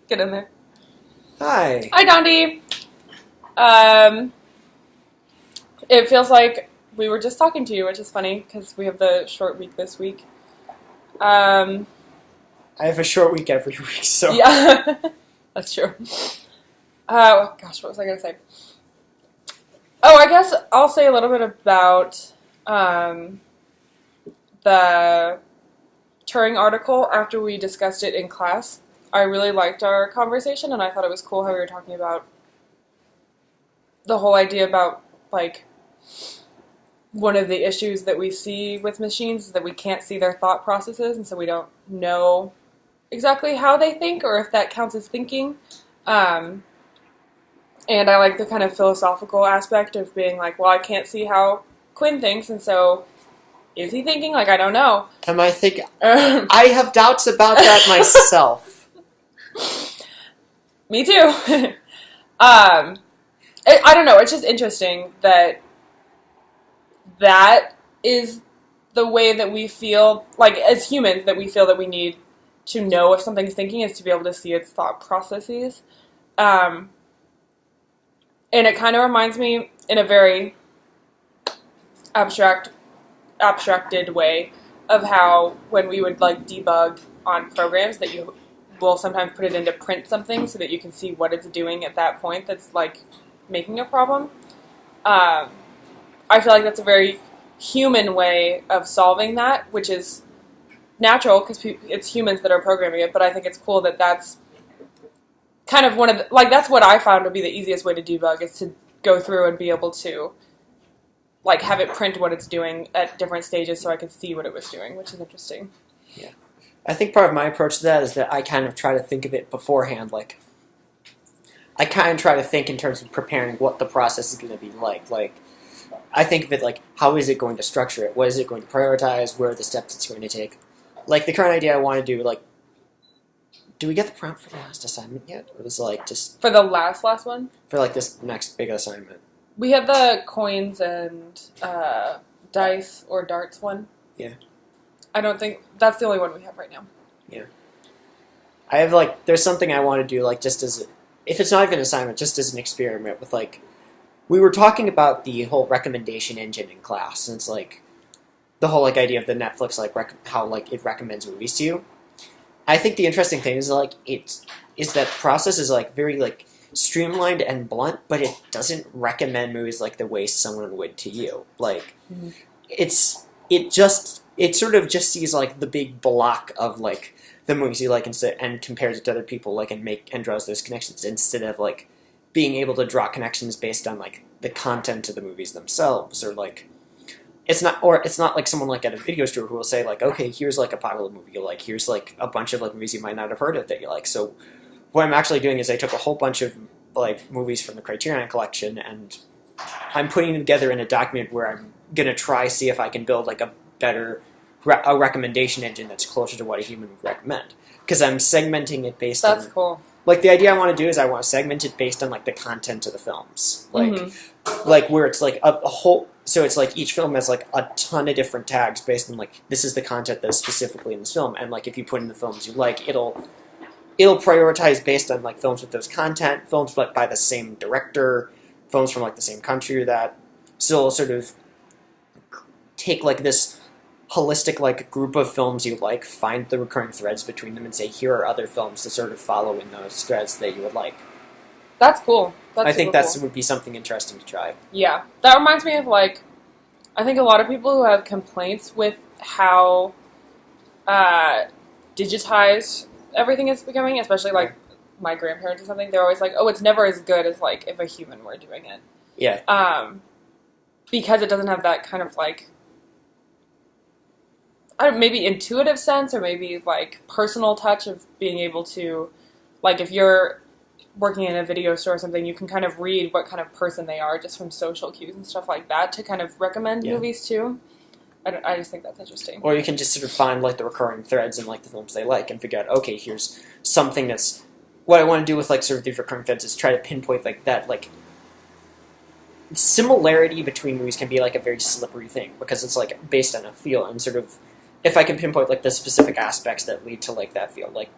Get in there. Hi. Hi, Gandhi. It feels like we were just talking to you, which is funny because we have the short week this week. I have a short week every week, so... Yeah, that's true. Oh, gosh, what was I going to say? Oh, I guess I'll say a little bit about the Turing article after we discussed it in class. I really liked our conversation, and I thought it was cool how we were talking about the whole idea about, like, one of the issues that we see with machines is that we can't see their thought processes, and so we don't know exactly how they think or if that counts as thinking. And I like the kind of philosophical aspect of being like, well, I can't see how Quinn thinks, and so is he thinking? Like, I don't know. Am I thinking? I have doubts about that myself. Me too. I don't know. It's just interesting that is the way that we feel, like, as humans, that we feel that we need to know if something's thinking is to be able to see its thought processes. And it kind of reminds me, in a very abstracted way, of how when we would, like, debug on programs, that you will sometimes put it into print something so that you can see what it's doing at that point that's, like, making a problem. I feel like that's a very human way of solving that, which is natural because it's humans that are programming it, but I think it's cool that that's kind of one of the, like, that's what I found would be the easiest way to debug, is to go through and be able to, like, have it print what it's doing at different stages so I could see what it was doing, which is interesting. Yeah. I think part of my approach to that is that I kind of try to think of it beforehand, like, I kind of try to think in terms of preparing what the process is going to be like. Like, I think of it like, how is it going to structure it? What is it going to prioritize? Where are the steps it's going to take? Like, the current idea I want to do, like, do we get the prompt for the last assignment yet? Or was it, like, just... For the last one? For, like, this next big assignment. We had the coins and dice or darts one. Yeah. I don't think... That's the only one we have right now. Yeah. I have, like... There's something I want to do, like, just as... If it's not even an assignment, just as an experiment with, like... We were talking about the whole recommendation engine in class, and it's, like... The whole, like, idea of the Netflix, like, how, like, it recommends movies to you. I think the interesting thing is, like, is that process is, like, very, like, streamlined and blunt, but it doesn't recommend movies like the way someone would to you. Like, it sort of just sees, like, the big block of, like, the movies you like and compares it to other people, like, and draws those connections instead of, like, being able to draw connections based on, like, the content of the movies themselves, or, like, it's not like someone, like, at a video store who will say, like, okay, here's, like, a popular movie you like, here's, like, a bunch of, like, movies you might not have heard of that you like. So what I'm actually doing is I took a whole bunch of, like, movies from the Criterion Collection, and I'm putting them together in a document where I'm going to try see if I can build, like, a better a recommendation engine that's closer to what a human would recommend. Because I'm segmenting it based on... That's cool. Like, the idea I want to do is I want to segment it based on, like, the content of the films. Like, like where it's, like, a whole... So it's, like, each film has, like, a ton of different tags based on, like, this is the content that's specifically in this film. And, like, if you put in the films you like, it'll prioritize based on, like, films with those content, films by the same director, films from, like, the same country or that. So it'll sort of take, like, this holistic, like, group of films you like, find the recurring threads between them, and say, here are other films to sort of follow in those threads that you would like. That's cool. I think that cool. would be something interesting to try. Yeah. That reminds me of, like, I think a lot of people who have complaints with how digitized everything is becoming, especially, like, my grandparents or something, they're always like, oh, it's never as good as, like, if a human were doing it. Yeah. Because it doesn't have that kind of, like, maybe intuitive sense, or maybe, like, personal touch of being able to, like, if you're working in a video store or something, you can kind of read what kind of person they are just from social cues and stuff like that to kind of recommend movies too. I just think that's interesting. Or you can just sort of find, like, the recurring threads in, like, the films they like and figure out, okay, here's something that's... What I want to do with, like, sort of these recurring threads is try to pinpoint, like, that, like... Similarity between movies can be, like, a very slippery thing, because it's, like, based on a feel, and sort of... If I can pinpoint, like, the specific aspects that lead to, like, that feel, like...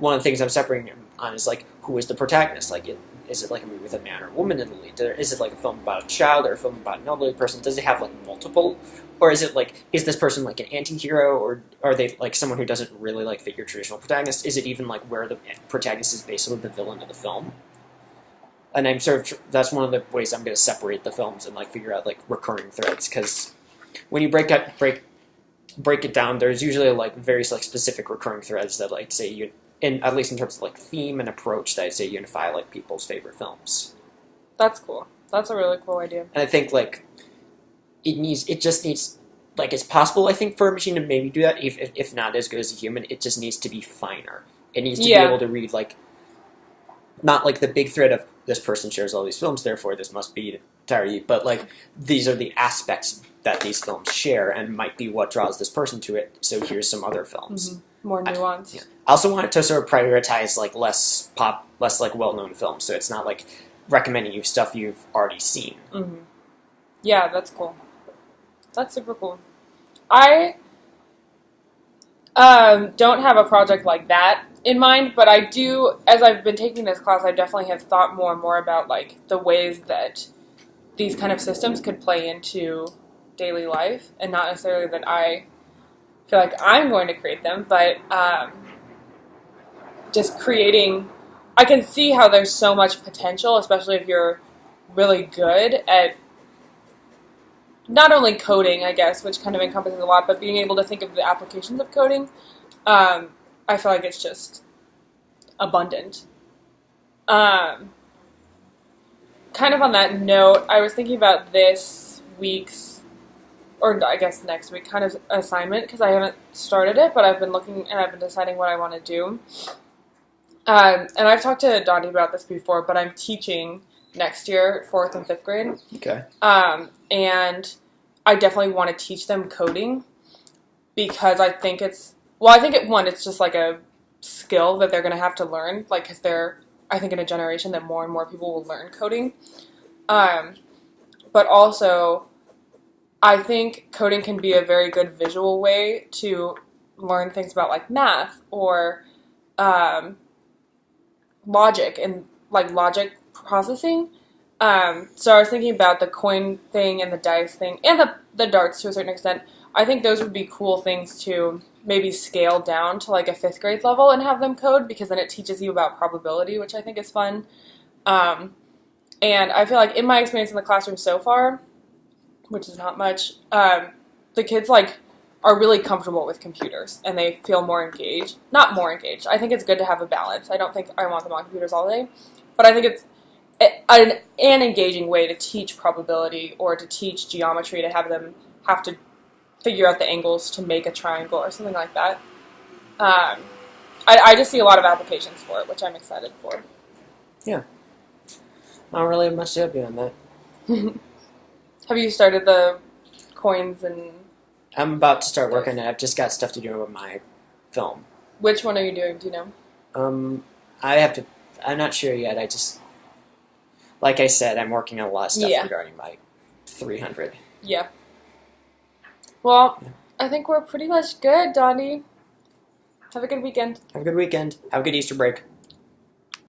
one of the things I'm separating them on is like, who is the protagonist? Like, is it like a movie with a man or a woman in the lead? Is it like a film about a child or a film about an elderly person? Does it have like multiple? Or is it like, is this person like an anti-hero, or are they like someone who doesn't really like fit your traditional protagonist? Is it even like where the protagonist is basically the villain of the film? And I'm sort of, that's one of the ways I'm going to separate the films and like figure out like recurring threads, because when you break it down, there's usually like very like specific recurring threads that like say you, in at least in terms of like theme and approach, that I'd say unify like people's favorite films. That's cool. That's a really cool idea. And I think like it just needs, like, it's possible, I think, for a machine to maybe do that, if not as good as a human. It just needs to be finer. It needs to be able to read like, not like the big thread of this person shares all these films, therefore this must be entirely, but like these are the aspects that these films share and might be what draws this person to it. So here's some other films. Mm-hmm. More nuance. I also wanted to sort of prioritize like less like well-known films, so it's not like recommending you stuff you've already seen. Mm-hmm. Yeah, that's cool. That's super cool. I don't have a project like that in mind, but I do, as I've been taking this class, I definitely have thought more and more about like the ways that these kind of systems could play into daily life, and not necessarily that I feel like I'm going to create them, but just creating, I can see how there's so much potential, especially if you're really good at not only coding, I guess, which kind of encompasses a lot, but being able to think of the applications of coding. I feel like it's just abundant. Kind of on that note, I was thinking about this week's, or I guess next week, kind of assignment, because I haven't started it, but I've been looking and I've been deciding what I want to do. And I've talked to Dottie about this before, but I'm teaching next year, 4th and 5th grade. Okay. And I definitely want to teach them coding, because I think it's just like a skill that they're going to have to learn, like, because they're, I think, in a generation that more and more people will learn coding. But also, I think coding can be a very good visual way to learn things about, like, math or logic and, like, logic processing. So I was thinking about the coin thing and the dice thing and the darts to a certain extent. I think those would be cool things to maybe scale down to like a 5th grade level and have them code, because then it teaches you about probability, which I think is fun. And I feel like in my experience in the classroom so far, which is not much, the kids like are really comfortable with computers and they feel more engaged. Not more engaged. I think it's good to have a balance. I don't think I want them on computers all day, but I think it's an engaging way to teach probability or to teach geometry, to have them have to figure out the angles to make a triangle or something like that. I just see a lot of applications for it, which I'm excited for. Yeah. I don't really have much to help you on that. Have you started the coins and... I'm about to start working on it. I've just got stuff to do with my film. Which one are you doing? Do you know? I'm not sure yet. I just... Like I said, I'm working on a lot of stuff regarding my 300. Yeah. Well, I think we're pretty much good, Donnie. Have a good weekend. Have a good weekend. Have a good Easter break.